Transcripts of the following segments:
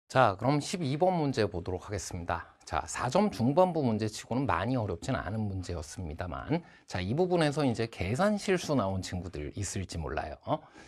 자, 그럼 12번 문제 보도록 하겠습니다. 자, 4점 중반부 문제치고는 많이 어렵진 않은 문제였습니다만, 자, 이 부분에서 이제 계산 실수 나온 친구들 있을지 몰라요.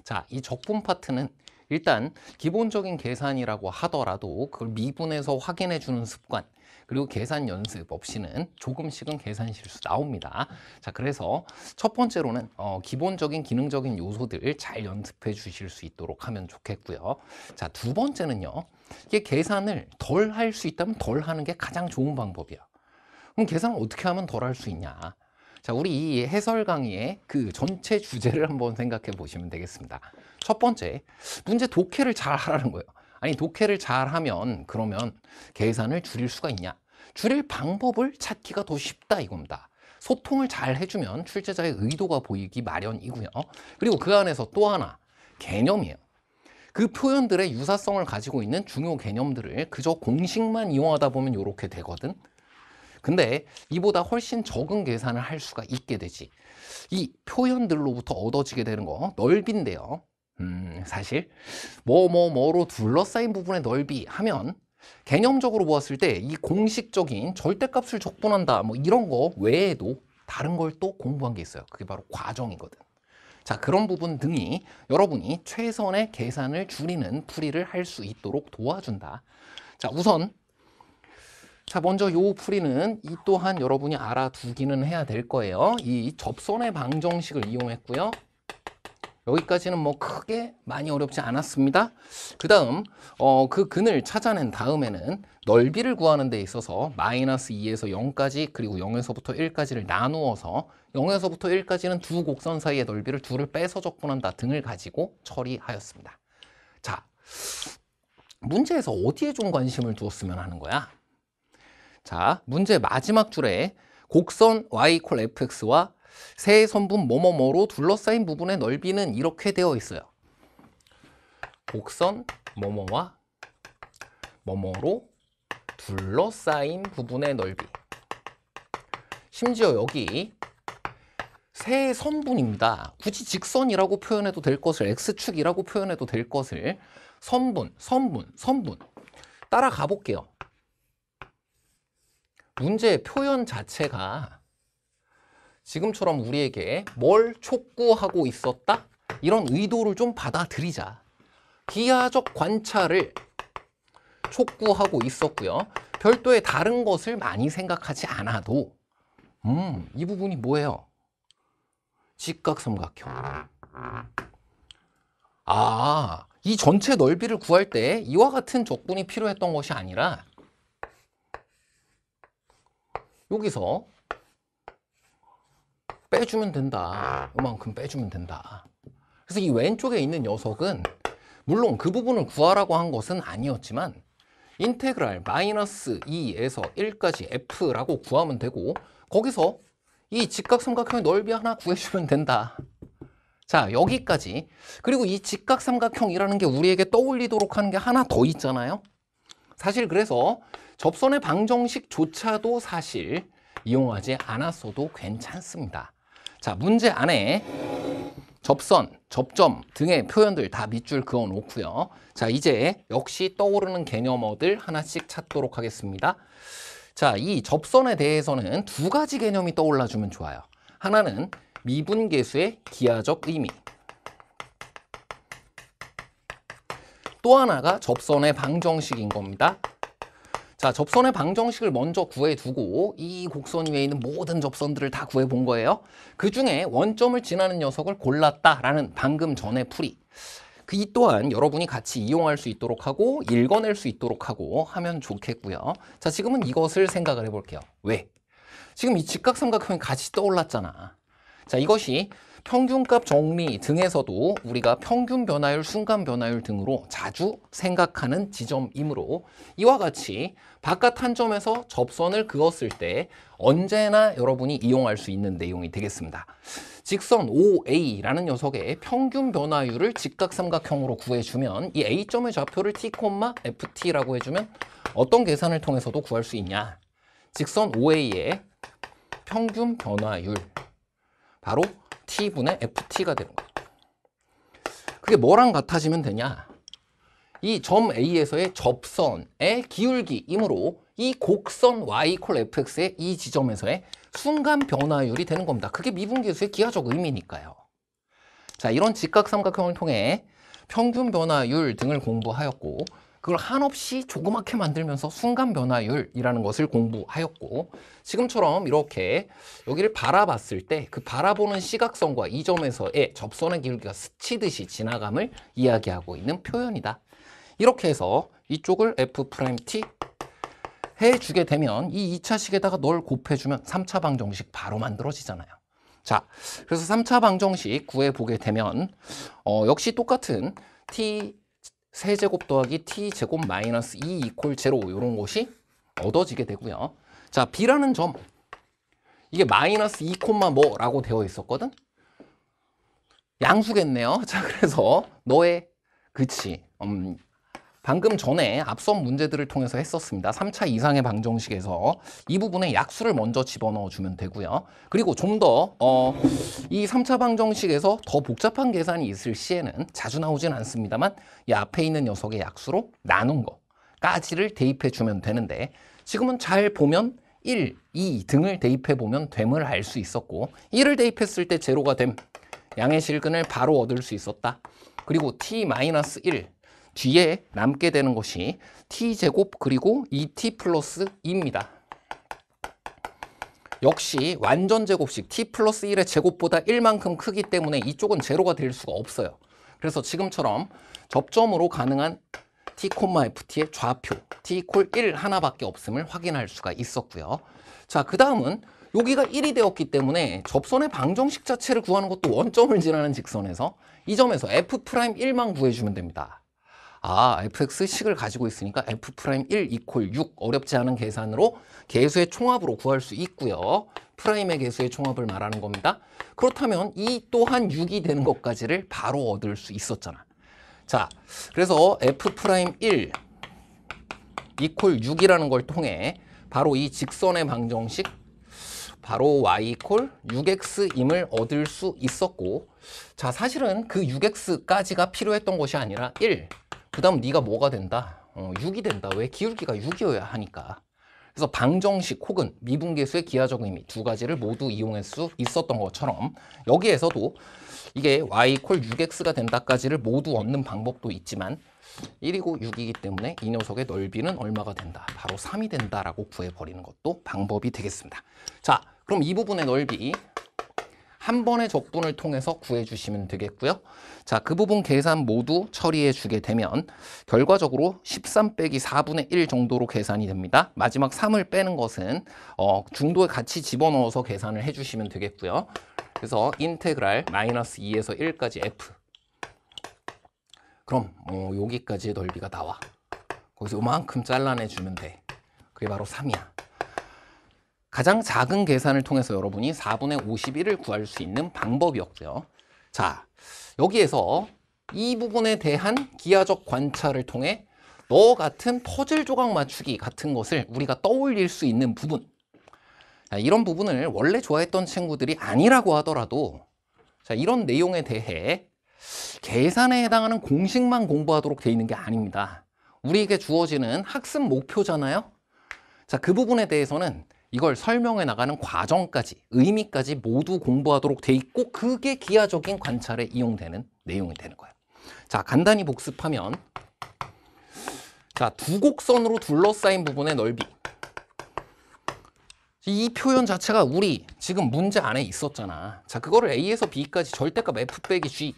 자, 이 적분 파트는 일단 기본적인 계산이라고 하더라도 그걸 미분해서 확인해 주는 습관, 그리고 계산 연습 없이는 조금씩은 계산 실수 나옵니다. 자, 그래서 첫 번째로는 기본적인 기능적인 요소들 잘 연습해 주실 수 있도록 하면 좋겠고요. 자, 두 번째는요. 이게 계산을 덜 할 수 있다면 덜 하는 게 가장 좋은 방법이야. 그럼 계산을 어떻게 하면 덜 할 수 있냐? 자, 우리 이 해설 강의의 그 전체 주제를 한번 생각해 보시면 되겠습니다. 첫 번째, 문제 독해를 잘 하라는 거예요. 아니, 독해를 잘 하면 그러면 계산을 줄일 수가 있냐? 줄일 방법을 찾기가 더 쉽다 이겁니다. 소통을 잘 해주면 출제자의 의도가 보이기 마련이고요. 그리고 그 안에서 또 하나, 개념이에요. 그 표현들의 유사성을 가지고 있는 중요 개념들을 그저 공식만 이용하다 보면 이렇게 되거든. 근데 이보다 훨씬 적은 계산을 할 수가 있게 되지. 이 표현들로부터 얻어지게 되는 거 넓이인데요. 사실 뭐로 둘러싸인 부분의 넓이 하면 개념적으로 보았을 때 이 공식적인 절대값을 적분한다 뭐 이런 거 외에도 다른 걸 또 공부한 게 있어요. 그게 바로 과정이거든. 자, 그런 부분 등이 여러분이 최선의 계산을 줄이는 풀이를 할 수 있도록 도와준다. 자, 우선 자, 먼저 요 풀이는 이 또한 여러분이 알아두기는 해야 될 거예요. 이 접선의 방정식을 이용했고요. 여기까지는 뭐 크게 많이 어렵지 않았습니다. 그 다음 그 근을 찾아낸 다음에는 넓이를 구하는 데 있어서 마이너스 2에서 0까지 그리고 0에서부터 1까지를 나누어서 0에서부터 1까지는 두 곡선 사이의 넓이를 둘을 빼서 적분한다 등을 가지고 처리하였습니다. 자, 문제에서 어디에 좀 관심을 두었으면 하는 거야? 자, 문제 마지막 줄에 곡선 y = fx와 세 선분 뭐뭐뭐로 둘러싸인 부분의 넓이는 이렇게 되어 있어요. 곡선 뭐뭐와 뭐뭐로 둘러싸인 부분의 넓이. 심지어 여기 세 선분입니다. 굳이 직선이라고 표현해도 될 것을 x축이라고 표현해도 될 것을 선분. 따라가 볼게요. 문제의 표현 자체가 지금처럼 우리에게 뭘 촉구하고 있었다? 이런 의도를 좀 받아들이자. 기하적 관찰을 촉구하고 있었고요. 별도의 다른 것을 많이 생각하지 않아도 이 부분이 뭐예요? 직각삼각형. 아, 이 전체 넓이를 구할 때 이와 같은 적분이 필요했던 것이 아니라 여기서 빼주면 된다. 이만큼 빼주면 된다. 그래서 이 왼쪽에 있는 녀석은 물론 그 부분을 구하라고 한 것은 아니었지만 인테그랄 마이너스 2에서 1까지 f라고 구하면 되고 거기서 이 직각삼각형의 넓이 하나 구해주면 된다. 자, 여기까지. 그리고 이 직각삼각형이라는 게 우리에게 떠올리도록 하는 게 하나 더 있잖아요. 사실 그래서 접선의 방정식조차도 사실 이용하지 않았어도 괜찮습니다. 자, 문제 안에 접선, 접점 등의 표현들 다 밑줄 그어 놓고요. 자, 이제 역시 떠오르는 개념어들 하나씩 찾도록 하겠습니다. 자, 이 접선에 대해서는 두 가지 개념이 떠올라주면 좋아요. 하나는 미분계수의 기하적 의미. 또 하나가 접선의 방정식인 겁니다. 자, 접선의 방정식을 먼저 구해두고 이 곡선 위에 있는 모든 접선들을 다 구해본 거예요. 그 중에 원점을 지나는 녀석을 골랐다라는 방금 전의 풀이. 이 또한 여러분이 같이 이용할 수 있도록 하고 읽어낼 수 있도록 하고 하면 좋겠고요. 자, 지금은 이것을 생각을 해볼게요. 왜? 지금 이 직각삼각형이 같이 떠올랐잖아. 자, 이것이 평균값 정리 등에서도 우리가 평균 변화율, 순간 변화율 등으로 자주 생각하는 지점이므로 이와 같이 바깥 한 점에서 접선을 그었을 때 언제나 여러분이 이용할 수 있는 내용이 되겠습니다. 직선 OA라는 녀석의 평균 변화율을 직각삼각형으로 구해주면 이 A점의 좌표를 t, ft라고 해주면 어떤 계산을 통해서도 구할 수 있냐? 직선 OA의 평균 변화율 바로 t분의 ft가 되는 거예요. 그게 뭐랑 같아지면 되냐? 이 점 A에서의 접선의 기울기이므로 이 곡선 y 이퀄 fx의 이 지점에서의 순간 변화율이 되는 겁니다. 그게 미분계수의 기하적 의미니까요. 자, 이런 직각삼각형을 통해 평균 변화율 등을 공부하였고, 그걸 한없이 조그맣게 만들면서 순간 변화율이라는 것을 공부하였고, 지금처럼 이렇게 여기를 바라봤을 때 그 바라보는 시각선과 이 점에서의 접선의 기울기가 스치듯이 지나감을 이야기하고 있는 표현이다. 이렇게 해서 이쪽을 F'T 해주게 되면 이 2차식에다가 널 곱해주면 3차 방정식 바로 만들어지잖아요. 자, 그래서 3차 방정식 구해보게 되면 역시 똑같은 t 세제곱 더하기 t제곱 마이너스 2 이퀄 제로 이런 것이 얻어지게 되고요. 자, b라는 점 이게 마이너스 2 콤마 뭐라고 되어 있었거든? 양수겠네요. 자, 그래서 너의 그치 방금 전에 앞선 문제들을 통해서 했었습니다. 3차 이상의 방정식에서 이 부분에 약수를 먼저 집어넣어 주면 되고요. 그리고 좀 더 이 3차 방정식에서 더 복잡한 계산이 있을 시에는 자주 나오진 않습니다만 이 앞에 있는 녀석의 약수로 나눈 거까지를 대입해 주면 되는데, 지금은 잘 보면 1, 2 등을 대입해 보면 됨을 알 수 있었고, 1을 대입했을 때 제로가 됨, 양의 실근을 바로 얻을 수 있었다. 그리고 t-1 뒤에 남게 되는 것이 t제곱 그리고 2t 플러스 2입니다. 역시 완전 제곱식 t 플러스 1의 제곱보다 1만큼 크기 때문에 이쪽은 제로가 될 수가 없어요. 그래서 지금처럼 접점으로 가능한 t, ft의 좌표 t 이퀄 1 하나밖에 없음을 확인할 수가 있었고요. 자, 그 다음은 여기가 1이 되었기 때문에 접선의 방정식 자체를 구하는 것도 원점을 지나는 직선에서 이 점에서 F'1만 구해주면 됩니다. 아, fx식을 가지고 있으니까 F'1 이퀄 6 어렵지 않은 계산으로 계수의 총합으로 구할 수 있고요. 프라임의 계수의 총합을 말하는 겁니다. 그렇다면 이 또한 6이 되는 것까지를 바로 얻을 수 있었잖아. 자, 그래서 F'1 이퀄 6이라는 걸 통해 바로 이 직선의 방정식 바로 y 이퀄 6x임을 얻을 수 있었고, 자, 사실은 그 6x까지가 필요했던 것이 아니라 1, 그 다음 네가 뭐가 된다? 6이 된다. 왜? 기울기가 6이어야 하니까. 그래서 방정식 혹은 미분계수의 기하적 의미 두 가지를 모두 이용할 수 있었던 것처럼 여기에서도 이게 y 이퀄 6x가 된다까지를 모두 얻는 방법도 있지만 1이고 6이기 때문에 이 녀석의 넓이는 얼마가 된다? 바로 3이 된다라고 구해버리는 것도 방법이 되겠습니다. 자, 그럼 이 부분의 넓이 한 번의 적분을 통해서 구해주시면 되겠고요. 자, 그 부분 계산 모두 처리해 주게 되면 결과적으로 13 빼기 4분의 1 정도로 계산이 됩니다. 마지막 3을 빼는 것은 중도에 같이 집어넣어서 계산을 해주시면 되겠고요. 그래서 인테그랄 마이너스 2에서 1까지 f. 그럼 여기까지의 넓이가 나와. 거기서 요만큼 잘라내주면 돼. 그게 바로 3이야. 가장 작은 계산을 통해서 여러분이 4분의 51을 구할 수 있는 방법이었고요. 자, 여기에서 이 부분에 대한 기하적 관찰을 통해 너 같은 퍼즐 조각 맞추기 같은 것을 우리가 떠올릴 수 있는 부분, 자, 이런 부분을 원래 좋아했던 친구들이 아니라고 하더라도 자, 이런 내용에 대해 계산에 해당하는 공식만 공부하도록 돼 있는 게 아닙니다. 우리에게 주어지는 학습 목표잖아요. 자, 그 부분에 대해서는 이걸 설명해 나가는 과정까지, 의미까지 모두 공부하도록 돼 있고 그게 기하적인 관찰에 이용되는 내용이 되는 거예요. 자, 간단히 복습하면 자, 두 곡선으로 둘러싸인 부분의 넓이, 이 표현 자체가 우리 지금 문제 안에 있었잖아. 자, 그거를 A에서 B까지 절대값 F 빼기 G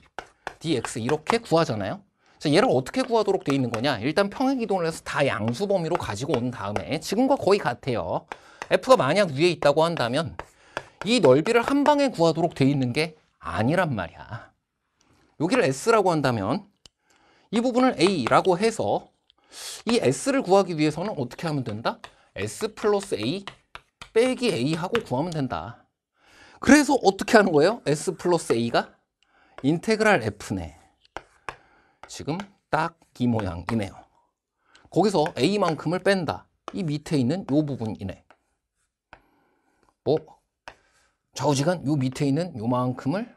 dx 이렇게 구하잖아요. 자, 얘를 어떻게 구하도록 돼 있는 거냐? 일단 평행 이동을 해서 다 양수 범위로 가지고 온 다음에 지금과 거의 같아요. F가 만약 위에 있다고 한다면 이 넓이를 한 방에 구하도록 돼 있는 게 아니란 말이야. 여기를 S라고 한다면 이 부분을 A라고 해서 이 S를 구하기 위해서는 어떻게 하면 된다? S 플러스 A 빼기 A 하고 구하면 된다. 그래서 어떻게 하는 거예요? S 플러스 A가 인테그랄 F네. 지금 딱 이 모양이네요. 거기서 A만큼을 뺀다. 이 밑에 있는 이 부분이네. 뭐 좌우지간 요 밑에 있는 요만큼을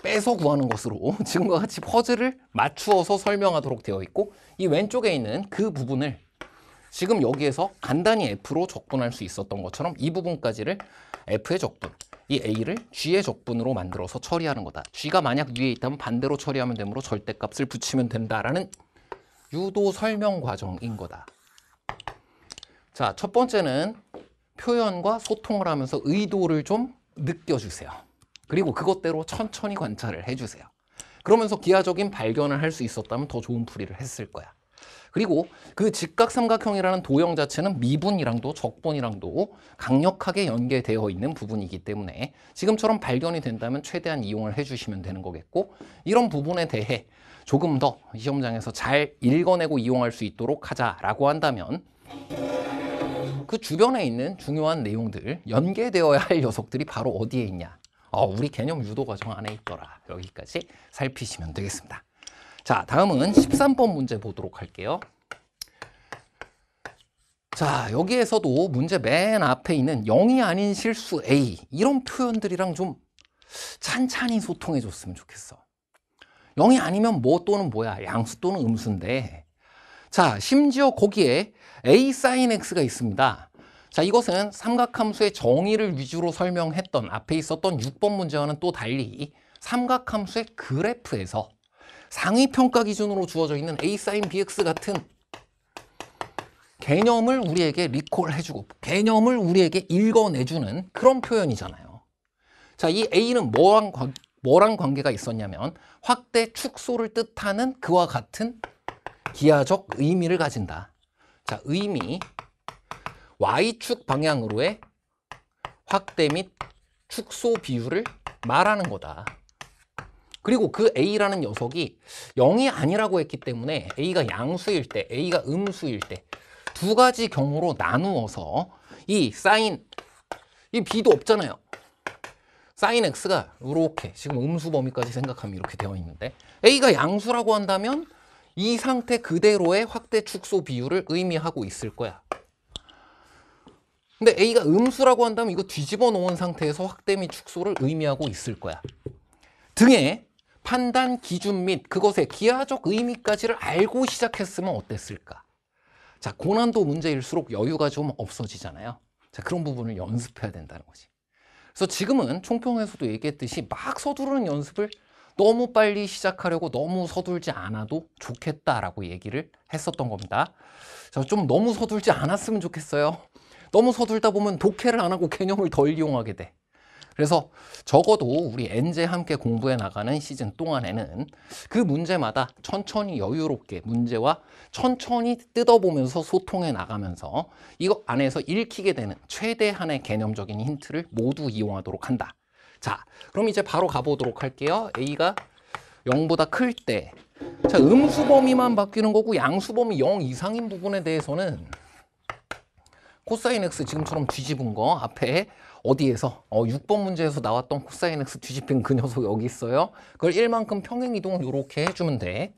빼서 구하는 것으로 지금과 같이 퍼즐을 맞추어서 설명하도록 되어 있고, 이 왼쪽에 있는 그 부분을 지금 여기에서 간단히 F로 적분할 수 있었던 것처럼 이 부분까지를 F의 적분, 이 A를 G의 적분으로 만들어서 처리하는 거다. G가 만약 위에 있다면 반대로 처리하면 되므로 절대값을 붙이면 된다라는 유도 설명 과정인 거다. 자, 첫 번째는 표현과 소통을 하면서 의도를 좀 느껴주세요. 그리고 그것대로 천천히 관찰을 해주세요. 그러면서 기하적인 발견을 할 수 있었다면 더 좋은 풀이를 했을 거야. 그리고 그 직각삼각형이라는 도형 자체는 미분이랑도 적분이랑도 강력하게 연계되어 있는 부분이기 때문에 지금처럼 발견이 된다면 최대한 이용을 해주시면 되는 거겠고, 이런 부분에 대해 조금 더 시험장에서 잘 읽어내고 이용할 수 있도록 하자라고 한다면 그 주변에 있는 중요한 내용들, 연계되어야 할 녀석들이 바로 어디에 있냐? 우리 개념 유도 과정 안에 있더라. 여기까지 살피시면 되겠습니다. 자, 다음은 13번 문제 보도록 할게요. 자, 여기에서도 문제 맨 앞에 있는 0이 아닌 실수 A, 이런 표현들이랑 좀 찬찬히 소통해 줬으면 좋겠어. 0이 아니면 뭐 또는 뭐야? 양수 또는 음수인데, 자, 심지어 거기에 A sin X가 있습니다. 자, 이것은 삼각함수의 정의를 위주로 설명했던 앞에 있었던 6번 문제와는 또 달리 삼각함수의 그래프에서 상위평가 기준으로 주어져 있는 A sin BX 같은 개념을 우리에게 리콜해주고 개념을 우리에게 읽어내주는 그런 표현이잖아요. 자, 이 A는 뭐랑 관계가 있었냐면 확대 축소를 뜻하는 그와 같은 기하적 의미를 가진다. 자, 의미 Y축 방향으로의 확대 및 축소 비율을 말하는 거다. 그리고 그 A라는 녀석이 0이 아니라고 했기 때문에 A가 양수일 때, A가 음수일 때 두 가지 경우로 나누어서 이 사인, 이 B도 없잖아요. 사인 X가 이렇게 지금 음수 범위까지 생각하면 이렇게 되어 있는데 A가 양수라고 한다면 이 상태 그대로의 확대 축소 비율을 의미하고 있을 거야. 근데 A가 음수라고 한다면 이거 뒤집어 놓은 상태에서 확대 및 축소를 의미하고 있을 거야. 등의 판단 기준 및 그것의 기하적 의미까지를 알고 시작했으면 어땠을까? 자, 고난도 문제일수록 여유가 좀 없어지잖아요. 자, 그런 부분을 연습해야 된다는 거지. 그래서 지금은 총평에서도 얘기했듯이 막 서두르는 연습을 너무 빨리 시작하려고 너무 서둘지 않아도 좋겠다라고 얘기를 했었던 겁니다. 자, 좀 너무 서둘지 않았으면 좋겠어요. 너무 서둘다 보면 독해를 안 하고 개념을 덜 이용하게 돼. 그래서 적어도 우리 엔제 함께 공부해 나가는 시즌 동안에는 그 문제마다 천천히 여유롭게 문제와 천천히 뜯어보면서 소통해 나가면서 이거 안에서 읽히게 되는 최대한의 개념적인 힌트를 모두 이용하도록 한다. 자, 그럼 이제 바로 가보도록 할게요. A가 0보다 클 때, 자, 음수 범위만 바뀌는 거고 양수 범위 0 이상인 부분에 대해서는 코사인 X 지금처럼 뒤집은 거 앞에 어디에서 6번 문제에서 나왔던 코사인 X 뒤집힌 그 녀석 여기 있어요. 그걸 1만큼 평행 이동을 이렇게 해주면 돼.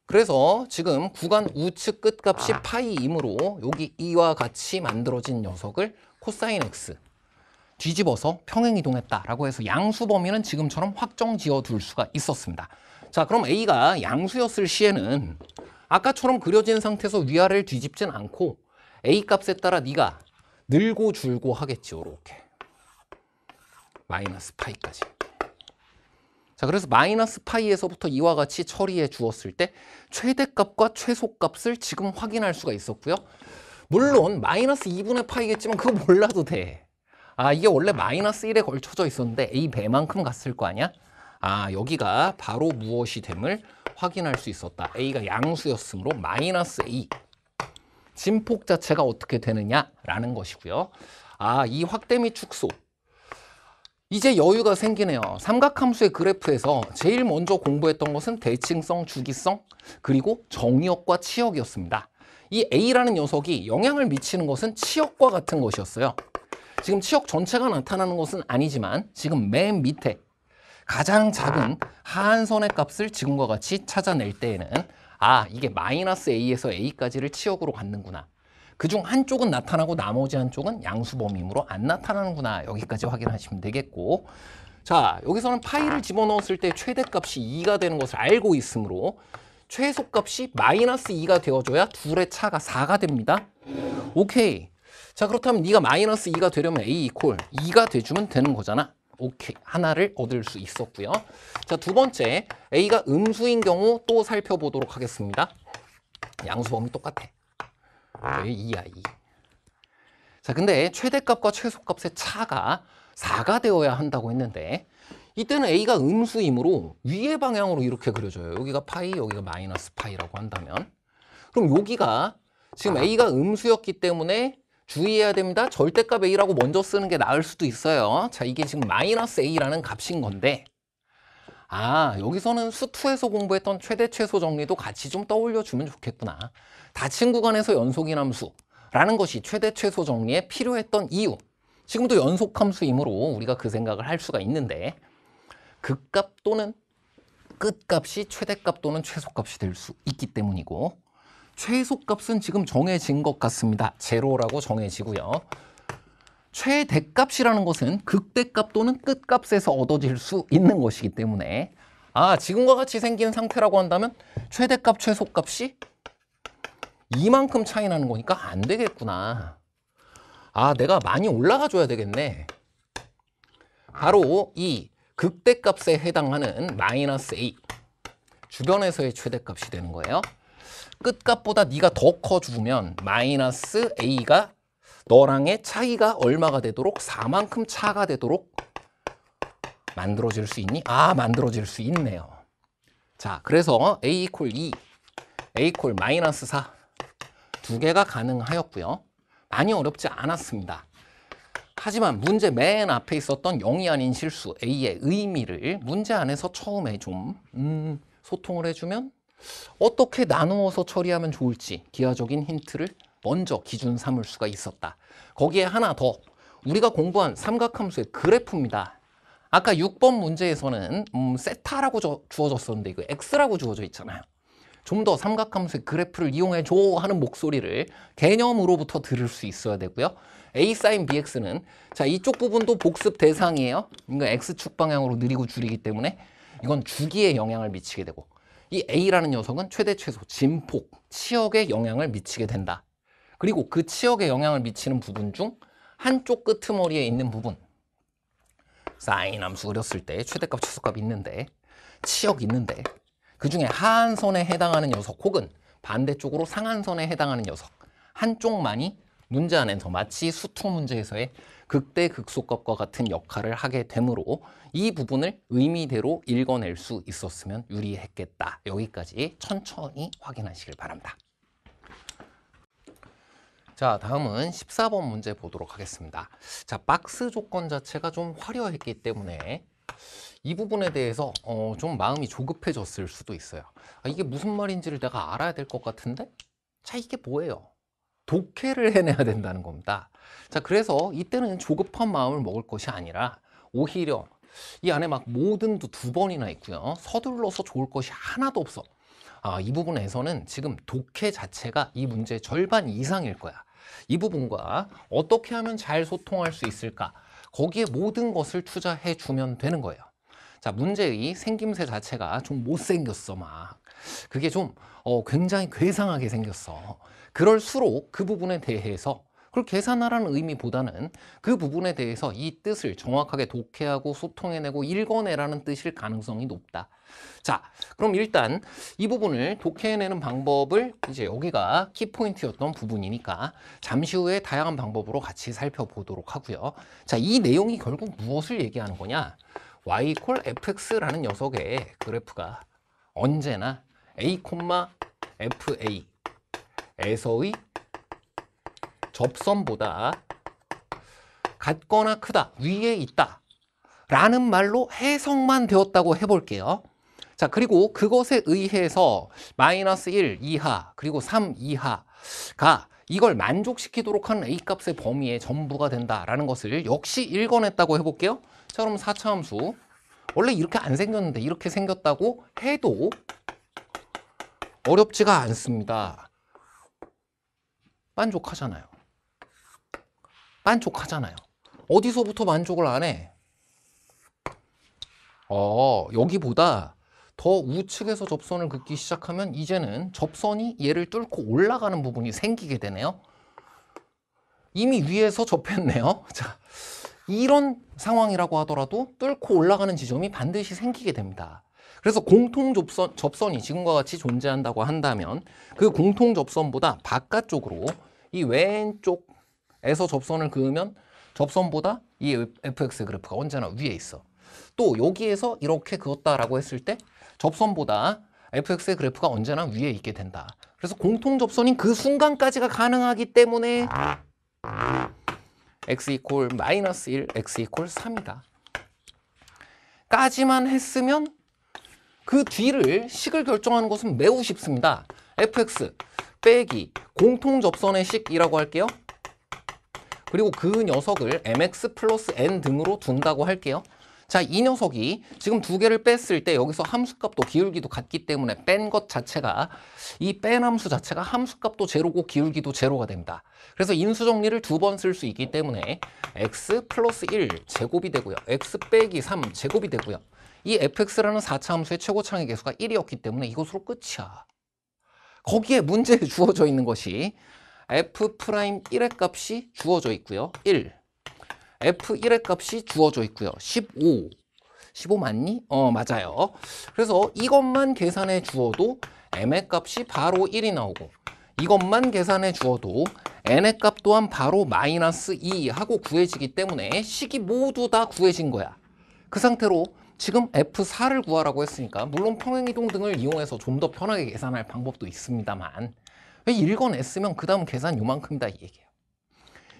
그래서 지금 구간 우측 끝값이 파이이므로 여기 이와 같이 만들어진 녀석을 코사인 X 뒤집어서 평행 이동했다라고 해서 양수 범위는 지금처럼 확정 지어 둘 수가 있었습니다. 자, 그럼 A가 양수였을 시에는 아까처럼 그려진 상태에서 위아래를 뒤집진 않고 A 값에 따라 네가 늘고 줄고 하겠지. 이렇게 마이너스 파이까지. 자, 그래서 마이너스 파이에서부터 이와 같이 처리해 주었을 때 최대값과 최소값을 지금 확인할 수가 있었고요. 물론 마이너스 2분의 파이겠지만 그거 몰라도 돼. 아, 이게 원래 마이너스 1에 걸쳐져 있었는데 A 배만큼 갔을 거 아니야? 아, 여기가 바로 무엇이 됨을 확인할 수 있었다. A가 양수였으므로 마이너스 A. 진폭 자체가 어떻게 되느냐라는 것이고요. 아, 이 확대 및 축소. 이제 여유가 생기네요. 삼각함수의 그래프에서 제일 먼저 공부했던 것은 대칭성, 주기성, 그리고 정의역과 치역이었습니다. 이 A라는 녀석이 영향을 미치는 것은 치역과 같은 것이었어요. 지금 치역 전체가 나타나는 것은 아니지만 지금 맨 밑에 가장 작은 하한선의 값을 지금과 같이 찾아낼 때에는 아, 이게 마이너스 A에서 A까지를 치역으로 갖는구나. 그중 한쪽은 나타나고 나머지 한쪽은 양수 범위이므로 안 나타나는구나. 여기까지 확인하시면 되겠고, 자, 여기서는 파이를 집어넣었을 때 최대값이 2가 되는 것을 알고 있으므로 최소값이 마이너스 2가 되어줘야 둘의 차가 4가 됩니다. 오케이. 자, 그렇다면 네가 마이너스 2가 되려면 A 이퀄 2가 돼주면 되는 거잖아. 오케이. 하나를 얻을 수 있었고요. 자, 두 번째, A가 음수인 경우 또 살펴보도록 하겠습니다. 양수범위 똑같아. 2야, 2. 자, 근데 최대값과 최소값의 차가 4가 되어야 한다고 했는데 이때는 A가 음수이므로 위의 방향으로 이렇게 그려져요. 여기가 파이, 여기가 마이너스 파이라고 한다면 그럼 여기가 지금 A가 음수였기 때문에 주의해야 됩니다. 절대값 A라고 먼저 쓰는 게 나을 수도 있어요. 자, 이게 지금 마이너스 A라는 값인 건데 여기서는 수2에서 공부했던 최대 최소 정리도 같이 좀 떠올려주면 좋겠구나. 닫힌 구간에서 연속인함수라는 것이 최대 최소 정리에 필요했던 이유. 지금도 연속함수이므로 우리가 그 생각을 할 수가 있는데 극값 또는 끝값이 최대값 또는 최소값이 될 수 있기 때문이고 최소값은 지금 정해진 것 같습니다. 제로라고 정해지고요. 최대값이라는 것은 극대값 또는 끝값에서 얻어질 수 있는 것이기 때문에 지금과 같이 생긴 상태라고 한다면 최대값, 최소값이 이만큼 차이 나는 거니까 안 되겠구나. 내가 많이 올라가 줘야 되겠네. 바로 이 극대값에 해당하는 마이너스 A 주변에서의 최대값이 되는 거예요. 끝값보다 네가 더 커주면 마이너스 A가 너랑의 차이가 얼마가 되도록 4만큼 차가 되도록 만들어질 수 있니? 만들어질 수 있네요. 자, 그래서 A 이퀄 2, A 이퀄 마이너스 4 두 개가 가능하였고요. 많이 어렵지 않았습니다. 하지만 문제 맨 앞에 있었던 0이 아닌 실수 A의 의미를 문제 안에서 처음에 좀 소통을 해주면 어떻게 나누어서 처리하면 좋을지 기하적인 힌트를 먼저 기준 삼을 수가 있었다. 거기에 하나 더 우리가 공부한 삼각함수의 그래프입니다. 아까 6번 문제에서는 세타라고 주어졌었는데 이거 x라고 주어져 있잖아요. 좀 더 삼각함수의 그래프를 이용해줘 하는 목소리를 개념으로부터 들을 수 있어야 되고요. a sin bx는 자 이쪽 부분도 복습 대상이에요. 그러니까 x축 방향으로 느리고 줄이기 때문에 이건 주기에 영향을 미치게 되고 이 a라는 녀석은 최대 최소 진폭, 치역에 영향을 미치게 된다. 그리고 그 치역에 영향을 미치는 부분 중 한쪽 끄트머리에 있는 부분 사인 함수 그렸을 때 최대값, 최소값 있는데 치역 있는데 그 중에 하한선에 해당하는 녀석 혹은 반대쪽으로 상한선에 해당하는 녀석 한쪽만이 문제 안에서 마치 수투 문제에서의 극대 극소값과 같은 역할을 하게 되므로 이 부분을 의미대로 읽어낼 수 있었으면 유리했겠다. 여기까지 천천히 확인하시길 바랍니다. 자, 다음은 14번 문제 보도록 하겠습니다. 자, 박스 조건 자체가 좀 화려했기 때문에 이 부분에 대해서 좀 마음이 조급해졌을 수도 있어요. 이게 무슨 말인지를 내가 알아야 될 것 같은데? 자, 이게 뭐예요? 독해를 해내야 된다는 겁니다. 자, 그래서 이때는 조급한 마음을 먹을 것이 아니라 오히려 이 안에 막 모든도 2번이나 있고요. 서둘러서 좋을 것이 하나도 없어. 이 부분에서는 지금 독해 자체가 이 문제의 절반 이상일 거야. 이 부분과 어떻게 하면 잘 소통할 수 있을까? 거기에 모든 것을 투자해 주면 되는 거예요. 자, 문제의 생김새 자체가 좀 못생겼어, 막. 그게 좀 굉장히 괴상하게 생겼어. 그럴수록 그 부분에 대해서 그걸 계산하라는 의미보다는 그 부분에 대해서 이 뜻을 정확하게 독해하고 소통해내고 읽어내라는 뜻일 가능성이 높다. 자, 그럼 일단 이 부분을 독해내는 방법을 이제 여기가 키포인트였던 부분이니까 잠시 후에 다양한 방법으로 같이 살펴보도록 하고요. 자, 이 내용이 결국 무엇을 얘기하는 거냐? y equal fx라는 녀석의 그래프가 언제나 a, fa에서의 접선보다 같거나 크다, 위에 있다 라는 말로 해석만 되었다고 해볼게요. 자, 그리고 그것에 의해서 마이너스 1 이하 그리고 3 이하가 이걸 만족시키도록 하는 A값의 범위의 전부가 된다라는 것을 역시 읽어냈다고 해볼게요. 자, 그럼 4차 함수 원래 이렇게 안 생겼는데 이렇게 생겼다고 해도 어렵지가 않습니다. 만족하잖아요. 만족하잖아요. 어디서부터 만족을 안 해? 여기보다 더 우측에서 접선을 긋기 시작하면 이제는 접선이 얘를 뚫고 올라가는 부분이 생기게 되네요. 이미 위에서 접했네요. 자, 이런 상황이라고 하더라도 뚫고 올라가는 지점이 반드시 생기게 됩니다. 그래서 공통 접선이 지금과 같이 존재한다고 한다면 그 공통 접선보다 바깥쪽으로 이 왼쪽에서 접선을 그으면 접선보다 이 fx 그래프가 언제나 위에 있어. 또 여기에서 이렇게 그었다라고 했을 때 접선보다 fx의 그래프가 언제나 위에 있게 된다. 그래서 공통 접선인 그 순간까지가 가능하기 때문에 x 이퀄 마이너스 1, x 이퀄 3이다. 까지만 했으면 그 뒤를 식을 결정하는 것은 매우 쉽습니다. fx 빼기 공통 접선의 식이라고 할게요. 그리고 그 녀석을 mx 플러스 n 등으로 둔다고 할게요. 자, 이 녀석이 지금 두 개를 뺐을 때 여기서 함수값도 기울기도 같기 때문에 뺀 것 자체가 이 뺀 함수 자체가 함수값도 제로고 기울기도 제로가 됩니다. 그래서 인수 정리를 두 번 쓸 수 있기 때문에 x 플러스 1 제곱이 되고요. x 빼기 3 제곱이 되고요. 이 fx라는 4차 함수의 최고차항의 계수가 1이었기 때문에 이것으로 끝이야. 거기에 문제에 주어져 있는 것이 f'1의 값이 주어져 있고요. 1. f1의 값이 주어져 있고요. 15. 15 맞니? 맞아요. 그래서 이것만 계산해 주어도 m의 값이 바로 1이 나오고 이것만 계산해 주어도 n의 값 또한 바로 마이너스 2 하고 구해지기 때문에 식이 모두 다 구해진 거야. 그 상태로 지금 f4를 구하라고 했으니까 물론 평행이동 등을 이용해서 좀 더 편하게 계산할 방법도 있습니다만 왜 읽어냈으면 그 다음 계산 요만큼이다 이 얘기예요.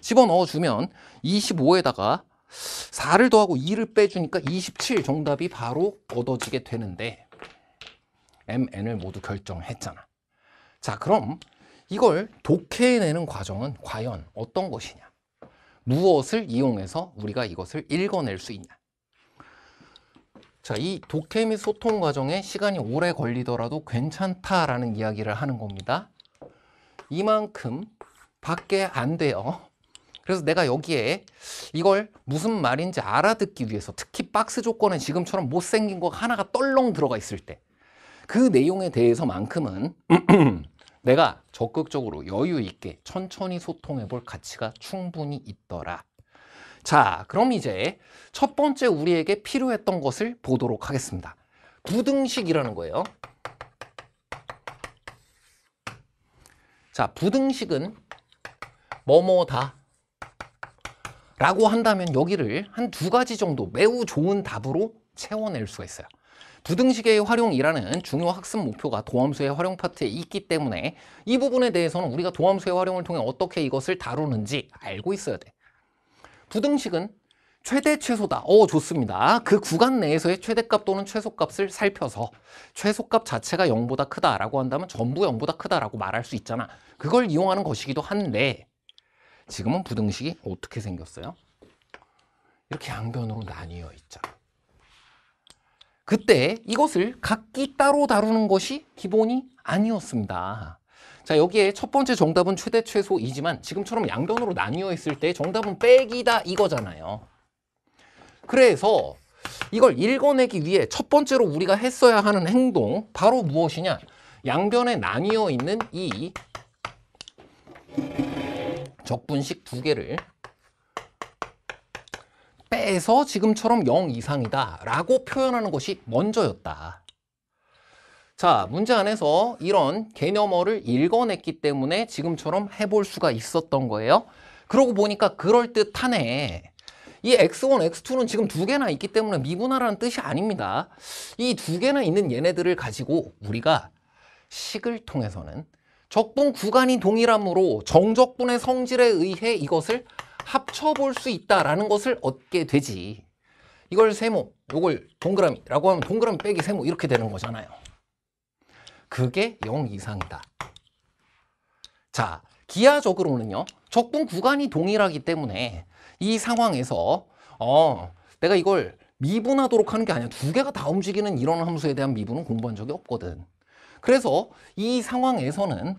집어넣어주면 25에다가 4를 더하고 2를 빼주니까 27 정답이 바로 얻어지게 되는데 MN을 모두 결정했잖아. 자, 그럼 이걸 독해내는 과정은 과연 어떤 것이냐? 무엇을 이용해서 우리가 이것을 읽어낼 수 있냐? 자, 이 독해 및 소통 과정에 시간이 오래 걸리더라도 괜찮다라는 이야기를 하는 겁니다. 이만큼 밖에 안 돼요. 그래서 내가 여기에 이걸 무슨 말인지 알아듣기 위해서 특히 박스 조건에 지금처럼 못생긴 거 하나가 떨렁 들어가 있을 때 그 내용에 대해서만큼은 내가 적극적으로 여유 있게 천천히 소통해 볼 가치가 충분히 있더라. 자, 그럼 이제 첫 번째 우리에게 필요했던 것을 보도록 하겠습니다. 부등식이라는 거예요. 자, 부등식은 뭐뭐다 라고 한다면 여기를 한 두 가지 정도 매우 좋은 답으로 채워낼 수가 있어요. 부등식의 활용이라는 중요 학습 목표가 도함수의 활용 파트에 있기 때문에 이 부분에 대해서는 우리가 도함수의 활용을 통해 어떻게 이것을 다루는지 알고 있어야 돼. 부등식은 최대 최소다. 좋습니다. 그 구간 내에서의 최대값 또는 최소값을 살펴서 최소값 자체가 0보다 크다라고 한다면 전부 0보다 크다라고 말할 수 있잖아. 그걸 이용하는 것이기도 한데 지금은 부등식이 어떻게 생겼어요? 이렇게 양변으로 나뉘어 있잖아. 그때 이것을 각기 따로 다루는 것이 기본이 아니었습니다. 자, 여기에 첫 번째 정답은 최대 최소이지만 지금처럼 양변으로 나뉘어 있을 때 정답은 빼기다 이거잖아요. 그래서 이걸 읽어내기 위해 첫 번째로 우리가 했어야 하는 행동 바로 무엇이냐? 양변에 나뉘어 있는 이 적분식 두 개를 빼서 지금처럼 0 이상이다 라고 표현하는 것이 먼저였다. 자, 문제 안에서 이런 개념어를 읽어냈기 때문에 지금처럼 해볼 수가 있었던 거예요. 그러고 보니까 그럴듯하네. 이 x1, x2는 지금 두 개나 있기 때문에 미분하라는 뜻이 아닙니다. 이 두 개나 있는 얘네들을 가지고 우리가 식을 통해서는 적분 구간이 동일하므로 정적분의 성질에 의해 이것을 합쳐볼 수 있다라는 것을 얻게 되지. 이걸 세모, 이걸 동그라미라고 하면 동그라미 빼기 세모 이렇게 되는 거잖아요. 그게 0 이상이다. 자, 기하적으로는요. 적분 구간이 동일하기 때문에 이 상황에서 내가 이걸 미분하도록 하는 게 아니야. 두 개가 다 움직이는 이런 함수에 대한 미분은 공부한 적이 없거든. 그래서 이 상황에서는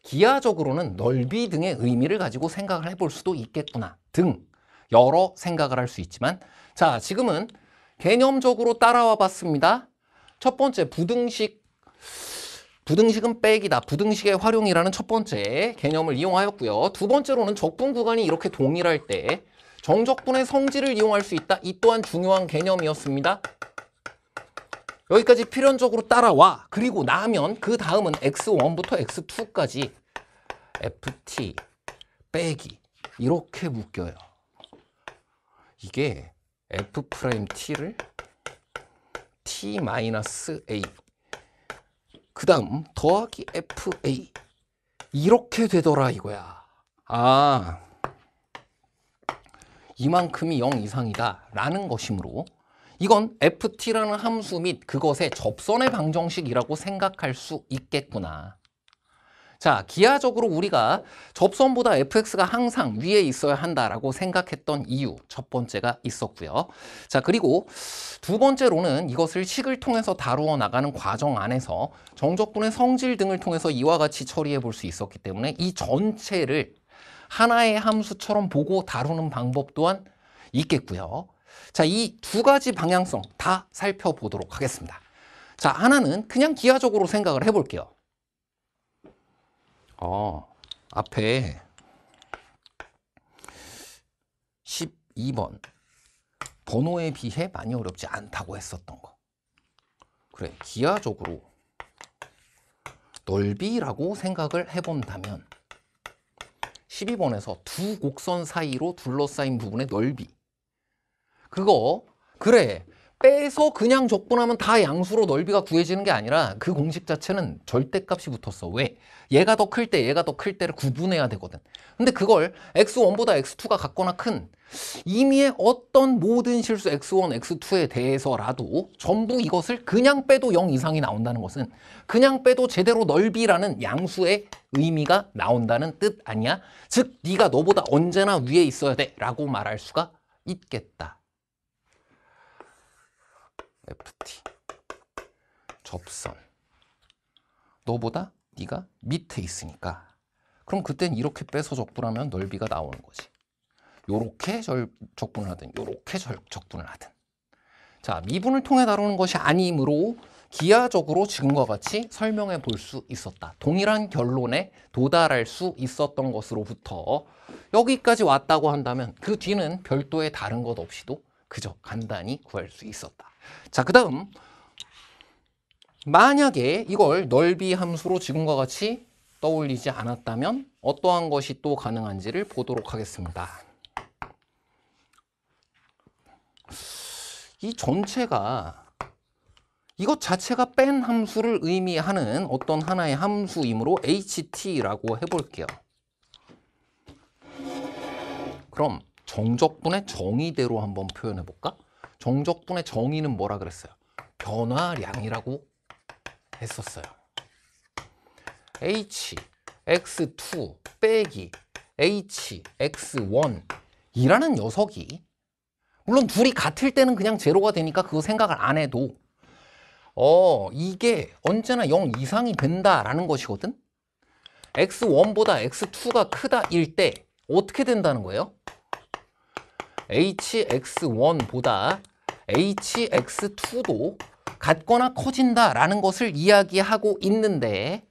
기하적으로는 넓이 등의 의미를 가지고 생각을 해볼 수도 있겠구나 등 여러 생각을 할 수 있지만 자, 지금은 개념적으로 따라와 봤습니다. 첫 번째, 부등식은 빼기다. 부등식의 활용이라는 첫 번째 개념을 이용하였고요. 두 번째로는 적분 구간이 이렇게 동일할 때 정적분의 성질을 이용할 수 있다. 이 또한 중요한 개념이었습니다. 여기까지 필연적으로 따라와. 그리고 나면 그 다음은 x1부터 x2까지 ft 빼기 이렇게 묶여요. 이게 f't를 t-a 그 다음 더하기 fa 이렇게 되더라 이거야. 아, 이만큼이 0 이상이다 라는 것이므로 이건 ft라는 함수 및 그것의 접선의 방정식이라고 생각할 수 있겠구나. 자, 기하적으로 우리가 접선보다 fx가 항상 위에 있어야 한다라고 생각했던 이유 첫 번째가 있었고요. 자, 그리고 두 번째로는 이것을 식을 통해서 다루어 나가는 과정 안에서 정적분의 성질 등을 통해서 이와 같이 처리해 볼 수 있었기 때문에 이 전체를 하나의 함수처럼 보고 다루는 방법 또한 있겠고요. 자, 이 두 가지 방향성 다 살펴보도록 하겠습니다. 자, 하나는 그냥 기하적으로 생각을 해볼게요. 앞에 12번 번호에 비해 많이 어렵지 않다고 했었던 거. 그래, 기하적으로 넓이라고 생각을 해본다면 12번에서 두 곡선 사이로 둘러싸인 부분의 넓이, 그거 그래 빼서 그냥 적분하면 다 양수로 넓이가 구해지는 게 아니라 그 공식 자체는 절대값이 붙었어. 왜? 얘가 더 클 때 얘가 더 클 때를 구분해야 되거든. 근데 그걸 x1보다 x2가 같거나 큰 임의의 어떤 모든 실수 x1, x2에 대해서라도 전부 이것을 그냥 빼도 0 이상이 나온다는 것은 그냥 빼도 제대로 넓이라는 양수의 의미가 나온다는 뜻 아니야? 즉 네가 너보다 언제나 위에 있어야 돼 라고 말할 수가 있겠다. ft 접선 너보다 네가 밑에 있으니까 그럼 그땐 이렇게 빼서 적분하면 넓이가 나오는 거지. 요렇게 적분을 하든 요렇게 적분을 하든. 자, 미분을 통해 다루는 것이 아니므로 기하적으로 지금과 같이 설명해 볼 수 있었다. 동일한 결론에 도달할 수 있었던 것으로부터 여기까지 왔다고 한다면 그 뒤는 별도의 다른 것 없이도 그저 간단히 구할 수 있었다. 자, 그 다음 만약에 이걸 넓이 함수로 지금과 같이 떠올리지 않았다면 어떠한 것이 또 가능한지를 보도록 하겠습니다. 이 전체가 이것 자체가 뺀 함수를 의미하는 어떤 하나의 함수이므로 ht라고 해볼게요. 그럼 정적분의 정의대로 한번 표현해볼까? 정적분의 정의는 뭐라 그랬어요? 변화량이라고 했었어요. h, x2 빼기 h, x1 이라는 녀석이 물론 둘이 같을 때는 그냥 제로가 되니까 그거 생각을 안 해도 이게 언제나 0 이상이 된다라는 것이거든. x1보다 x2가 크다 일 때 어떻게 된다는 거예요? hx1보다 hx2도 같거나 커진다라는 것을 이야기하고 있는데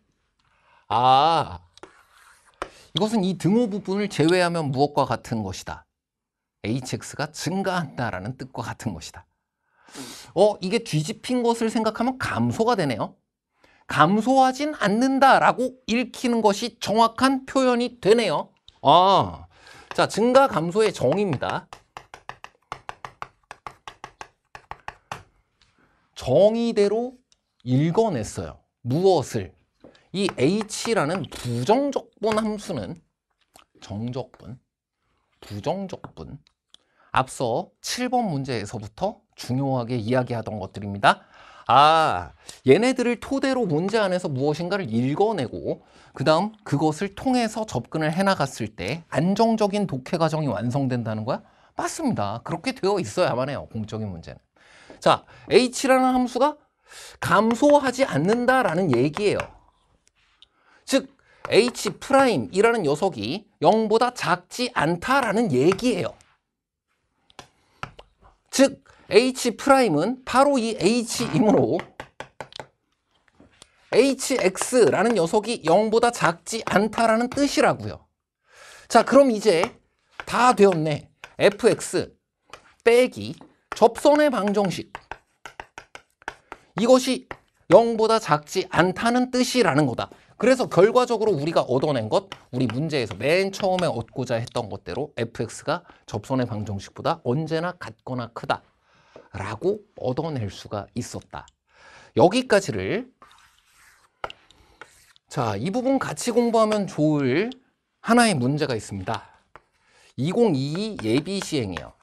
이것은 이 등호 부분을 제외하면 무엇과 같은 것이다? hx가 증가한다라는 뜻과 같은 것이다. 이게 뒤집힌 것을 생각하면 감소가 되네요. 감소하진 않는다라고 읽히는 것이 정확한 표현이 되네요. 자, 증가 감소의 정의입니다. 정의대로 읽어냈어요. 무엇을? 이 h라는 부정적분 함수는 정적분, 부정적분 앞서 7번 문제에서부터 중요하게 이야기하던 것들입니다. 얘네들을 토대로 문제 안에서 무엇인가를 읽어내고 그 다음 그것을 통해서 접근을 해나갔을 때 안정적인 독해 과정이 완성된다는 거야? 맞습니다. 그렇게 되어 있어야만 해요. 공적인 문제는. 자, h라는 함수가 감소하지 않는다라는 얘기예요. 즉 h'이라는 녀석이 0보다 작지 않다라는 얘기예요. 즉 H'은 바로 이 H이므로 HX라는 녀석이 0보다 작지 않다라는 뜻이라고요. 자, 그럼 이제 다 되었네. fx 빼기 접선의 방정식. 이것이 0보다 작지 않다는 뜻이라는 거다. 그래서 결과적으로 우리가 얻어낸 것, 우리 문제에서 맨 처음에 얻고자 했던 것대로 fx가 접선의 방정식보다 언제나 같거나 크다 라고 얻어낼 수가 있었다. 여기까지를 자, 이 부분 같이 공부하면 좋을 하나의 문제가 있습니다. 2022 예비 시행이요.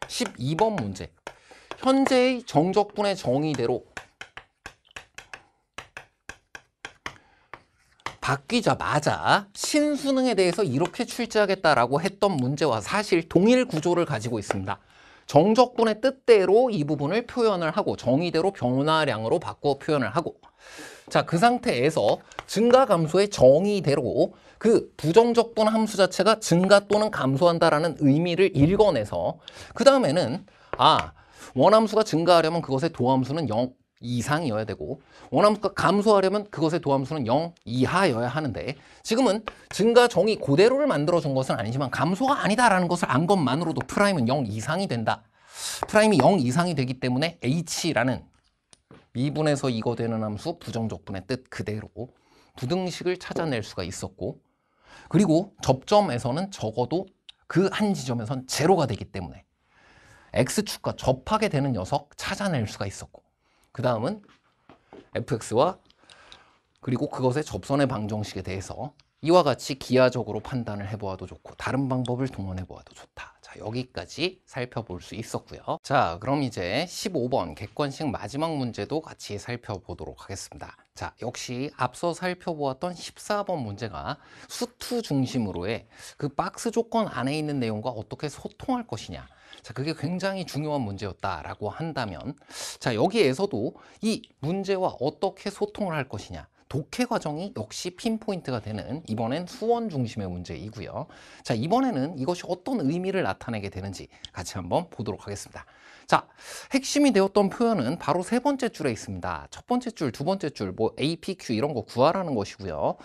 12번 문제. 현재의 정적분의 정의대로 바뀌자마자 신수능에 대해서 이렇게 출제하겠다라고 했던 문제와 사실 동일 구조를 가지고 있습니다. 정적분의 뜻대로 이 부분을 표현을 하고 정의대로 변화량으로 바꿔 표현을 하고, 자, 그 상태에서 증가 감소의 정의대로 그 부정적분 함수 자체가 증가 또는 감소한다라는 의미를 읽어내서 그 다음에는 원함수가 증가하려면 그것의 도함수는 0 이상이어야 되고 원함수가 감소하려면 그것의 도함수는 0 이하여야 하는데, 지금은 증가 정의 그대로를 만들어준 것은 아니지만 감소가 아니다라는 것을 안 것만으로도 프라임은 0 이상이 된다. 프라임이 0 이상이 되기 때문에 H라는 미분에서 이거 되는 함수 부정적분의 뜻 그대로 부등식을 찾아낼 수가 있었고, 그리고 접점에서는 적어도 그 한 지점에선 제로가 되기 때문에 X축과 접하게 되는 녀석 찾아낼 수가 있었고, 그 다음은 fx와 그리고 그것의 접선의 방정식에 대해서 이와 같이 기하적으로 판단을 해보아도 좋고 다른 방법을 동원해보아도 좋다. 자, 여기까지 살펴볼 수 있었고요. 자, 그럼 이제 15번 객관식 마지막 문제도 같이 살펴보도록 하겠습니다. 자, 역시 앞서 살펴보았던 14번 문제가 수투 중심으로의 그 박스 조건 안에 있는 내용과 어떻게 소통할 것이냐. 자, 그게 굉장히 중요한 문제였다라고 한다면, 자, 여기에서도 이 문제와 어떻게 소통을 할 것이냐, 독해 과정이 역시 핀포인트가 되는 이번엔 수원 중심의 문제이고요. 자, 이번에는 이것이 어떤 의미를 나타내게 되는지 같이 한번 보도록 하겠습니다. 자, 핵심이 되었던 표현은 바로 세 번째 줄에 있습니다. 첫 번째 줄, 두 번째 줄, APQ 이런 거 구하라는 것이고요.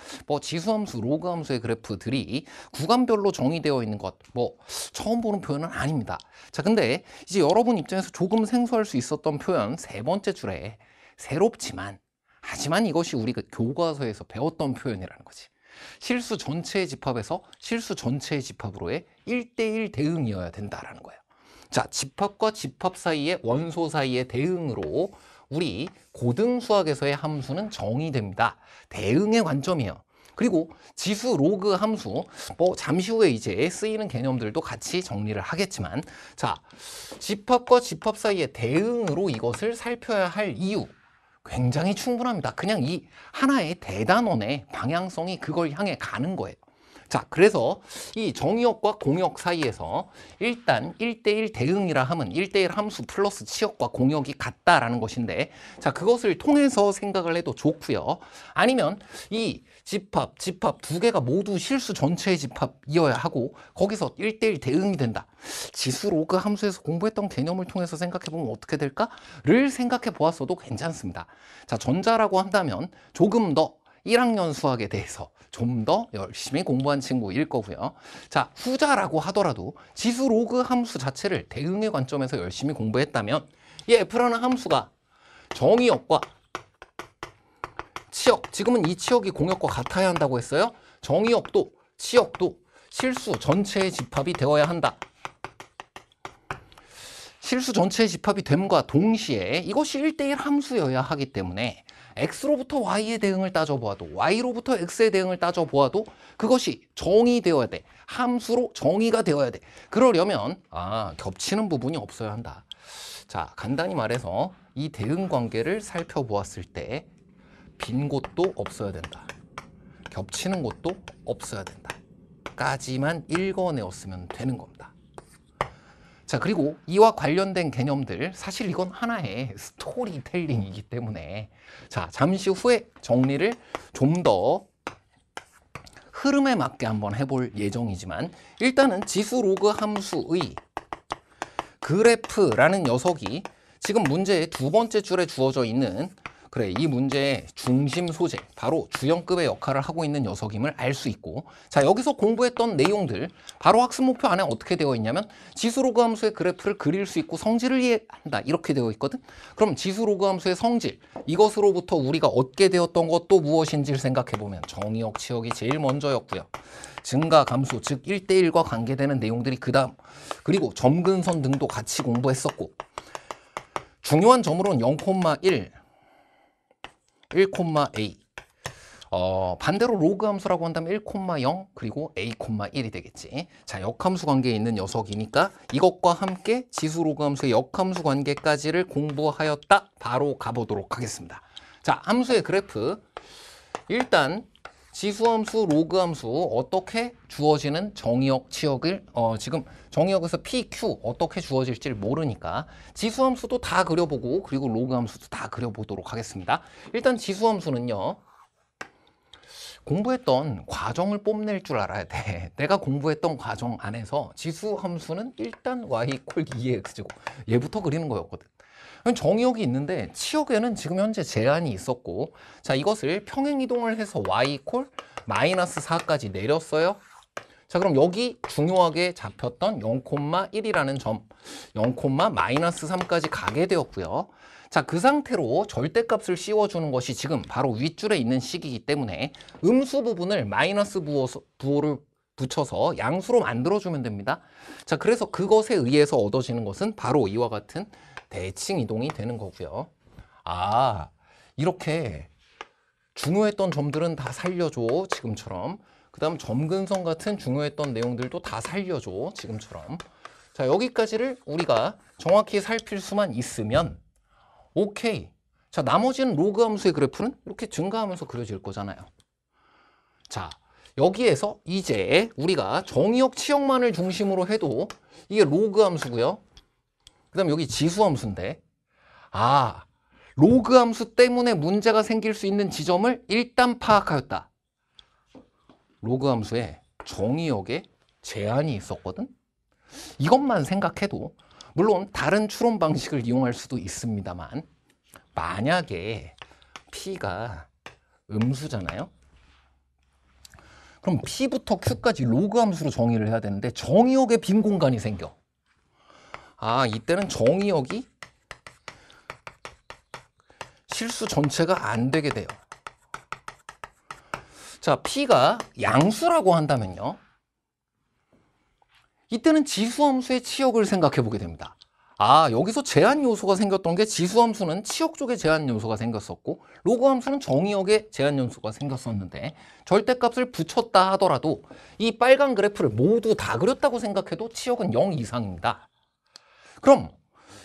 지수함수, 로그함수의 그래프들이 구간별로 정의되어 있는 것, 처음 보는 표현은 아닙니다. 자, 근데 이제 여러분 입장에서 조금 생소할 수 있었던 표현 세 번째 줄에 새롭지만 하지만 이것이 우리가 교과서에서 배웠던 표현이라는 거지. 실수 전체의 집합에서 실수 전체의 집합으로의 1대1 대응이어야 된다라는 거예요. 자, 집합과 집합 사이의 원소 사이의 대응으로 우리 고등수학에서의 함수는 정의됩니다. 대응의 관점이에요. 그리고 지수 로그 함수, 잠시 후에 이제 쓰이는 개념들도 같이 정리를 하겠지만, 자, 집합과 집합 사이의 대응으로 이것을 살펴야 할 이유 굉장히 충분합니다. 그냥 이 하나의 대단원의 방향성이 그걸 향해 가는 거예요. 자, 그래서 이 정의역과 공역 사이에서 일단 1대1 대응이라 하면 1대1 함수 플러스 치역과 공역이 같다라는 것인데, 자, 그것을 통해서 생각을 해도 좋고요. 아니면 이 집합 두 개가 모두 실수 전체의 집합이어야 하고 거기서 1대1 대응이 된다. 지수 로그 함수에서 공부했던 개념을 통해서 생각해보면 어떻게 될까를 생각해 보았어도 괜찮습니다. 자, 전자라고 한다면 조금 더 1학년 수학에 대해서 좀 더 열심히 공부한 친구일 거고요. 자, 후자라고 하더라도 지수 로그 함수 자체를 대응의 관점에서 열심히 공부했다면 이 f라는 함수가 정의역과 치역, 지금은 이 치역이 공역과 같아야 한다고 했어요. 정의역도 치역도 실수 전체의 집합이 되어야 한다. 실수 전체의 집합이 됨과 동시에 이것이 1대1 함수여야 하기 때문에 x로부터 y의 대응을 따져보아도 y로부터 x의 대응을 따져보아도 그것이 정의되어야 돼. 함수로 정의가 되어야 돼. 그러려면 겹치는 부분이 없어야 한다. 자, 간단히 말해서 이 대응 관계를 살펴보았을 때 빈 곳도 없어야 된다. 겹치는 곳도 없어야 된다. 까지만 읽어내었으면 되는 겁니다. 자, 그리고 이와 관련된 개념들, 사실 이건 하나의 스토리텔링이기 때문에 자, 잠시 후에 정리를 좀 더 흐름에 맞게 한번 해볼 예정이지만 일단은 지수 로그 함수의 그래프라는 녀석이 지금 문제의 두 번째 줄에 주어져 있는 그래, 이 문제의 중심 소재, 바로 주연급의 역할을 하고 있는 녀석임을 알 수 있고, 자, 여기서 공부했던 내용들, 바로 학습 목표 안에 어떻게 되어 있냐면 지수 로그 함수의 그래프를 그릴 수 있고 성질을 이해한다, 이렇게 되어 있거든. 그럼 지수 로그 함수의 성질, 이것으로부터 우리가 얻게 되었던 것도 무엇인지를 생각해보면 정의역, 치역이 제일 먼저였고요. 증가, 감소, 즉 1대1과 관계되는 내용들이 그 다음, 그리고 점근선 등도 같이 공부했었고, 중요한 점으로는 0,1, 1,a, 반대로 로그 함수라고 한다면 1,0 그리고 a,1이 되겠지. 자, 역함수 관계에 있는 녀석이니까 이것과 함께 지수 로그 함수의 역함수 관계까지를 공부하였다. 바로 가보도록 하겠습니다. 자, 함수의 그래프. 일단 지수함수, 로그함수 어떻게 주어지는 정의역, 치역을 지금 정의역에서 P, Q 어떻게 주어질지를 모르니까 지수함수도 다 그려보고 그리고 로그함수도 다 그려보도록 하겠습니다. 일단 지수함수는요. 공부했던 과정을 뽐낼 줄 알아야 돼. 내가 공부했던 과정 안에서 지수함수는 일단 y = 2x제곱 얘부터 그리는 거였거든. 정의역이 있는데 치역에는 지금 현재 제한이 있었고, 자, 이것을 평행이동을 해서 y = -4까지 내렸어요. 자, 그럼 여기 중요하게 잡혔던 0,1이라는 점, 0,-3까지 가게 되었고요. 자, 그 상태로 절대값을 씌워주는 것이 지금 바로 윗줄에 있는 식이기 때문에 음수 부분을 마이너스 부호를 붙여서 양수로 만들어주면 됩니다. 자, 그래서 그것에 의해서 얻어지는 것은 바로 이와 같은 대칭 이동이 되는 거고요. 아, 이렇게 중요했던 점들은 다 살려줘, 지금처럼. 그 다음 점근선 같은 중요했던 내용들도 다 살려줘, 지금처럼. 자, 여기까지를 우리가 정확히 살필 수만 있으면 오케이. 자, 나머지는 로그 함수의 그래프는 이렇게 증가하면서 그려질 거잖아요. 자, 여기에서 이제 우리가 정의역, 치역만을 중심으로 해도 이게 로그 함수고요. 그 다음 여기 지수 함수인데, 아, 로그 함수 때문에 문제가 생길 수 있는 지점을 일단 파악하였다. 로그 함수에 정의역에 제한이 있었거든. 이것만 생각해도 물론 다른 추론 방식을 이용할 수도 있습니다만, 만약에 P가 음수잖아요. 그럼 P부터 Q까지 로그 함수로 정의를 해야 되는데 정의역에 빈 공간이 생겨. 아, 이때는 정의역이 실수 전체가 안 되게 돼요. 자, P가 양수라고 한다면요. 이때는 지수함수의 치역을 생각해 보게 됩니다. 아, 여기서 제한 요소가 생겼던 게 지수함수는 치역 쪽에 제한 요소가 생겼었고 로그함수는 정의역에 제한 요소가 생겼었는데 절대값을 붙였다 하더라도 이 빨간 그래프를 모두 다 그렸다고 생각해도 치역은 0 이상입니다. 그럼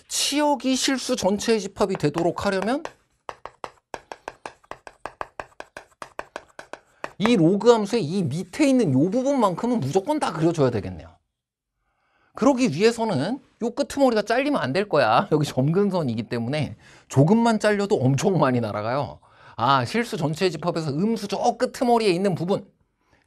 치역이 실수 전체의 집합이 되도록 하려면 이 로그함수의 이 밑에 있는 이 부분만큼은 무조건 다 그려줘야 되겠네요. 그러기 위해서는 요 끄트머리가 잘리면 안 될 거야. 여기 점근선이기 때문에 조금만 잘려도 엄청 많이 날아가요. 아, 실수 전체의 집합에서 음수 저 끄트머리에 있는 부분,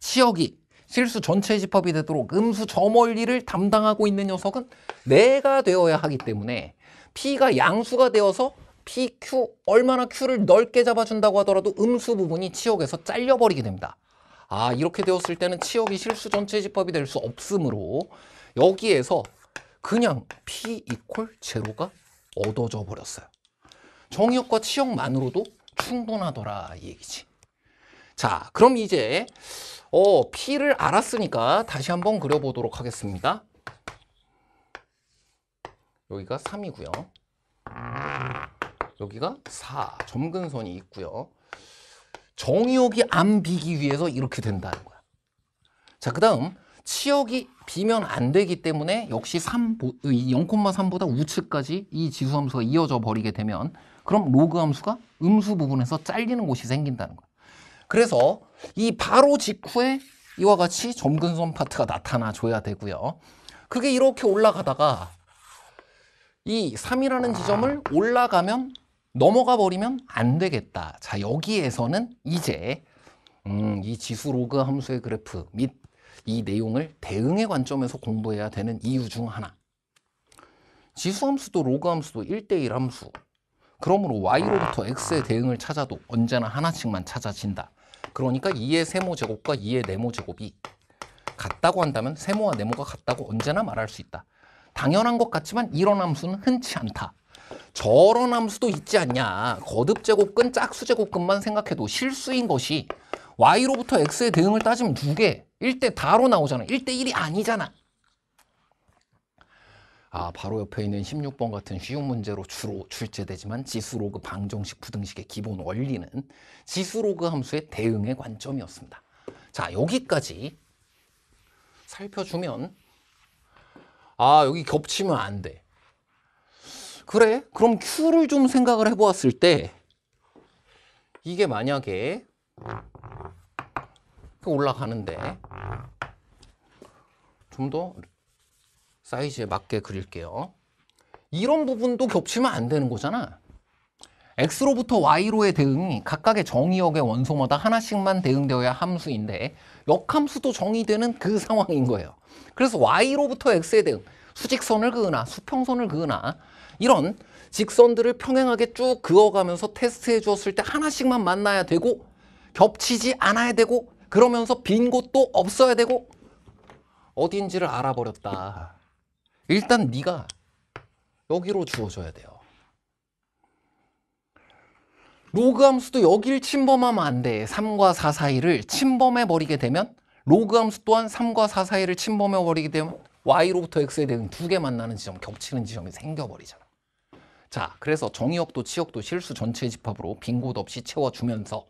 치역이 실수 전체의 집합이 되도록 음수 저 멀리를 담당하고 있는 녀석은 내가 되어야 하기 때문에 P가 양수가 되어서 PQ, 얼마나 Q를 넓게 잡아준다고 하더라도 음수 부분이 치역에서 잘려버리게 됩니다. 아, 이렇게 되었을 때는 치역이 실수 전체의 집합이 될 수 없으므로 여기에서 그냥 P = 제로가 얻어져 버렸어요. 정의역과 치역만으로도 충분하더라, 이 얘기지. 자, 그럼 이제 P를 알았으니까 다시 한번 그려보도록 하겠습니다. 여기가 3이고요. 여기가 4, 점근선이 있고요. 정의역이 안 비기 위해서 이렇게 된다는 거야. 자, 그 다음 치역이 비면 안 되기 때문에 역시 0,3보다 우측까지 이 지수함수가 이어져 버리게 되면 그럼 로그 함수가 음수 부분에서 잘리는 곳이 생긴다는 거야. 그래서 이 바로 직후에 이와 같이 점근선 파트가 나타나 줘야 되고요. 그게 이렇게 올라가다가 이 3이라는 지점을 올라가면 넘어가 버리면 안 되겠다. 자, 여기에서는 이제 이 지수 로그 함수의 그래프 및 이 내용을 대응의 관점에서 공부해야 되는 이유 중 하나. 지수함수도 로그함수도 1대1 함수. 그러므로 y로부터 x의 대응을 찾아도 언제나 하나씩만 찾아진다. 그러니까 2의 세모제곱과 2의 네모제곱이 같다고 한다면 세모와 네모가 같다고 언제나 말할 수 있다. 당연한 것 같지만 이런 함수는 흔치 않다. 저런 함수도 있지 않냐. 거듭제곱근, 짝수제곱근만 생각해도 실수인 것이 y로부터 x의 대응을 따지면 2개, 1대 다로 나오잖아. 1대1이 아니잖아. 바로 옆에 있는 16번 같은 쉬운 문제로 주로 출제되지만 지수로그 방정식 부등식의 기본 원리는 지수로그 함수의 대응의 관점이었습니다. 자, 여기까지 살펴주면 여기 겹치면 안 돼. 그래? 그럼 Q를 좀 생각을 해보았을 때 이게 만약에 올라가는데 좀 더 사이즈에 맞게 그릴게요. 이런 부분도 겹치면 안 되는 거잖아. x로부터 y로의 대응이 각각의 정의역의 원소마다 하나씩만 대응되어야 함수인데 역함수도 정의되는 그 상황인 거예요. 그래서 y로부터 x의 대응, 수직선을 그으나 수평선을 그으나 이런 직선들을 평행하게 쭉 그어가면서 테스트해 주었을 때 하나씩만 만나야 되고 겹치지 않아야 되고 그러면서 빈 곳도 없어야 되고 어딘지를 알아버렸다. 일단 네가 여기로 주어줘야 돼요. 로그 함수도 여길 침범하면 안 돼. 3과 4 사이를 침범해버리게 되면 로그 함수 또한 3과 4 사이를 침범해버리게 되면 y로부터 x에 대응 2개 만나는 지점, 겹치는 지점이 생겨버리잖아. 자, 그래서 정의역도 치역도 실수 전체 집합으로 빈 곳 없이 채워주면서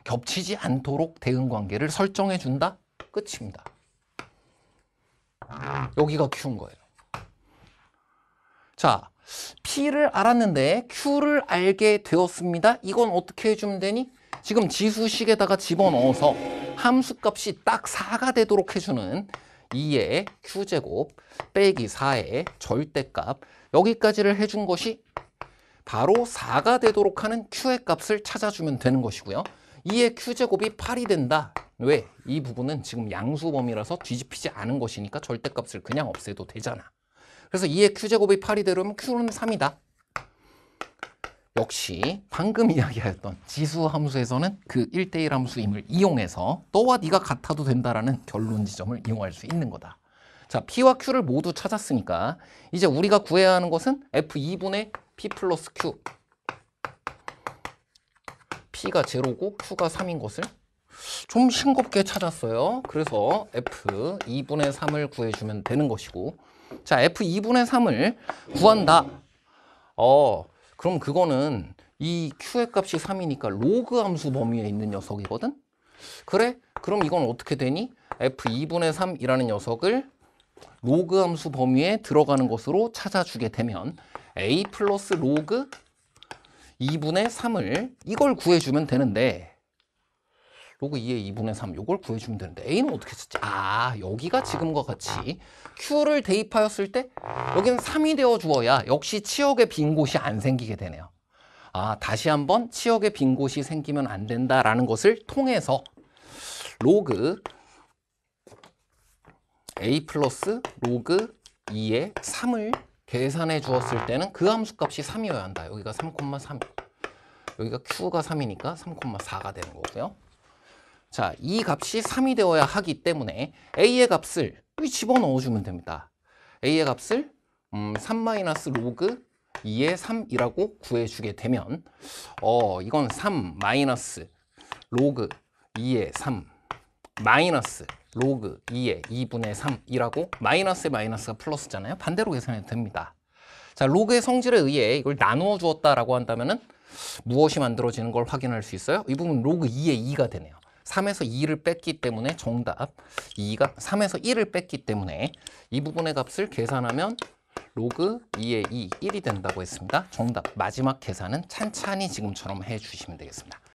겹치지 않도록 대응 관계를 설정해준다? 끝입니다. 여기가 Q인 거예요. 자, P를 알았는데 Q를 알게 되었습니다. 이건 어떻게 해주면 되니? 지금 지수식에다가 집어넣어서 함수값이 딱 4가 되도록 해주는 2의 Q제곱 빼기 4의 절대값 여기까지를 해준 것이 바로 4가 되도록 하는 Q의 값을 찾아주면 되는 것이고요. 2의 Q제곱이 8이 된다. 왜? 이 부분은 지금 양수범위라서 뒤집히지 않은 것이니까 절대값을 그냥 없애도 되잖아. 그래서 2의 Q제곱이 8이 되려면 Q는 3이다. 역시 방금 이야기하였던 지수함수에서는 그 1대1 함수임을 이용해서 너와 네가 같아도 된다라는 결론 지점을 이용할 수 있는 거다. 자, P와 Q를 모두 찾았으니까 이제 우리가 구해야 하는 것은 F2분의 P 플러스 Q. P가 제로고 Q가 3인 것을 좀 싱겁게 찾았어요. 그래서 F2분의 3을 구해주면 되는 것이고 자, F2분의 3을 구한다. 그럼 그거는 이 Q의 값이 3이니까 로그 함수 범위에 있는 녀석이거든? 그래? 그럼 이건 어떻게 되니? F2분의 3이라는 녀석을 로그 함수 범위에 들어가는 것으로 찾아주게 되면 A 플러스 로그 2분의 3을 이걸 구해주면 되는데 로그 2의 2분의 3 이걸 구해주면 되는데 A는 어떻게 썼지? 여기가 지금과 같이 Q를 대입하였을 때 여기는 3이 되어 주어야 역시 치역의 빈 곳이 안 생기게 되네요. 다시 한번 치역의 빈 곳이 생기면 안 된다라는 것을 통해서 로그 A 플러스 로그 2의 3을 계산해 주었을 때는 그 함수값이 3이어야 한다. 여기가 3,3 여기가 Q가 3이니까 3,4가 되는 거고요. 자, 이 값이 3이 되어야 하기 때문에 A의 값을 여기 집어넣어주면 됩니다. A의 값을 3-로그 2의 3이라고 구해주게 되면 이건 3-로그 2의 3 마이너스 로그 2의 2분의 3이라고 마이너스에 마이너스가 플러스잖아요. 반대로 계산해도 됩니다. 자, 로그의 성질에 의해 이걸 나누어 주었다라고 한다면은 무엇이 만들어지는 걸 확인할 수 있어요? 이 부분 로그 2의 2가 되네요. 3에서 2를 뺐기 때문에 정답 2가 3에서 1을 뺐기 때문에 이 부분의 값을 계산하면 로그 2의 2, 1이 된다고 했습니다. 정답 마지막 계산은 찬찬히 지금처럼 해주시면 되겠습니다.